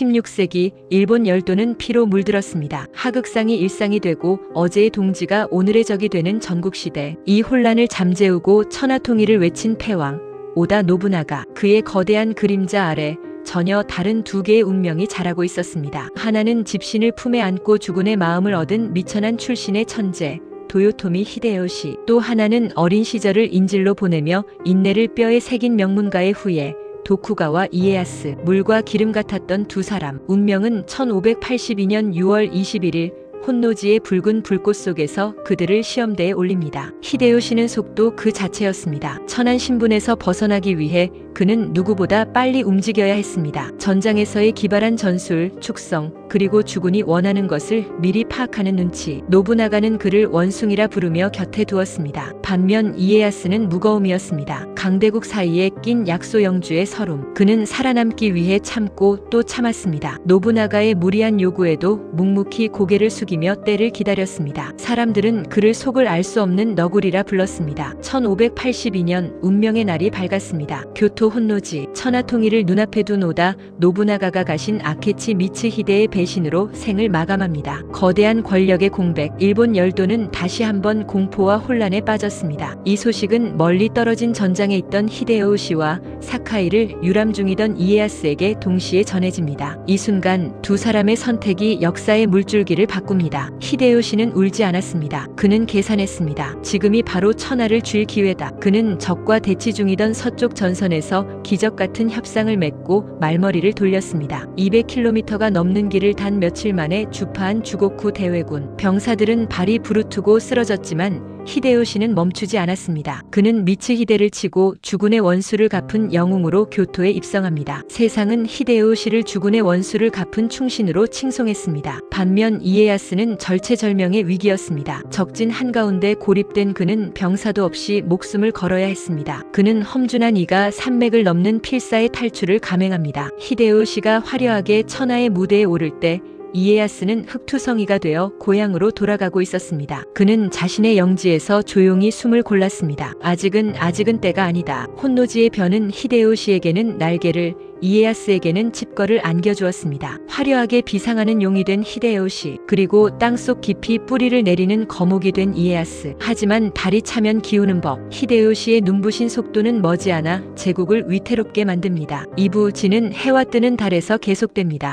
16세기 일본 열도는 피로 물들었습니다. 하극상이 일상이 되고 어제의 동지가 오늘의 적이 되는 전국시대. 이 혼란을 잠재우고 천하통일을 외친 패왕 오다 노부나가, 그의 거대한 그림자 아래 전혀 다른 두 개의 운명이 자라고 있었습니다. 하나는 집신을 품에 안고 주군의 마음을 얻은 미천한 출신의 천재 도요토미 히데요시, 또 하나는 어린 시절을 인질로 보내며 인내를 뼈에 새긴 명문가의 후예 도쿠가와 이에야스. 물과 기름 같았던 두 사람. 운명은 1582년 6월 21일 혼노지의 붉은 불꽃 속에서 그들을 시험대에 올립니다. 히데요시는 속도 그 자체였습니다. 천한 신분에서 벗어나기 위해 그는 누구보다 빨리 움직여야 했습니다. 전장에서의 기발한 전술, 축성, 그리고 주군이 원하는 것을 미리 파악하는 눈치. 노부나가는 그를 원숭이라 부르며 곁에 두었습니다. 반면 이에야스는 무거움이었습니다. 강대국 사이에 낀 약소 영주의 서름. 그는 살아남기 위해 참고 또 참았습니다. 노부나가의 무리한 요구에도 묵묵히 고개를 숙이며 때를 기다렸습니다. 사람들은 그를 속을 알 수 없는 너구리라 불렀습니다. 1582년 운명의 날이 밝았습니다. 교토 혼노지. 천하통일을 눈앞에 둔 오다 노부나가가 가신 아케치 미츠히데의 배신으로 생을 마감합니다. 거대한 권력의 공백. 일본 열도는 다시 한번 공포와 혼란에 빠졌습니다. 이 소식은 멀리 떨어진 전장에 있던 히데요시와 사카이를 유람 중이던 이에야스에게 동시에 전해집니다. 이 순간 두 사람의 선택이 역사의 물줄기를 바꿉니다. 히데요시는 울지 않았습니다. 그는 계산했습니다. 지금이 바로 천하를 쥘 기회다. 그는 적과 대치 중이던 서쪽 전선에서 기적 같은 협상을 맺고 말머리를 돌렸습니다. 200km가 넘는 길을 단 며칠 만에 주파한 주고쿠 대회군. 병사들은 발이 부르트고 쓰러졌지만 히데요시는 멈추지 않았습니다. 그는 미츠히데를 치고 주군의 원수를 갚은 영웅으로 교토에 입성합니다. 세상은 히데요시를 주군의 원수를 갚은 충신으로 칭송했습니다. 반면 이에야스는 절체절명의 위기였습니다. 적진 한가운데 고립된 그는 병사도 없이 목숨을 걸어야 했습니다. 그는 험준한 이가 산맥을 넘는 필사의 탈출을 감행합니다. 히데요시가 화려하게 천하의 무대에 오를 때 이에야스는 흑투성이가 되어 고향으로 돌아가고 있었습니다. 그는 자신의 영지에서 조용히 숨을 골랐습니다. 아직은 때가 아니다. 혼노지의 변은 히데요시에게는 날개를, 이에야스에게는 칩거를 안겨주었습니다. 화려하게 비상하는 용이 된 히데요시, 그리고 땅속 깊이 뿌리를 내리는 거목이 된 이에야스. 하지만 달이 차면 기우는 법. 히데요시의 눈부신 속도는 머지않아 제국을 위태롭게 만듭니다. 2부 지는 해와 뜨는 달에서 계속됩니다.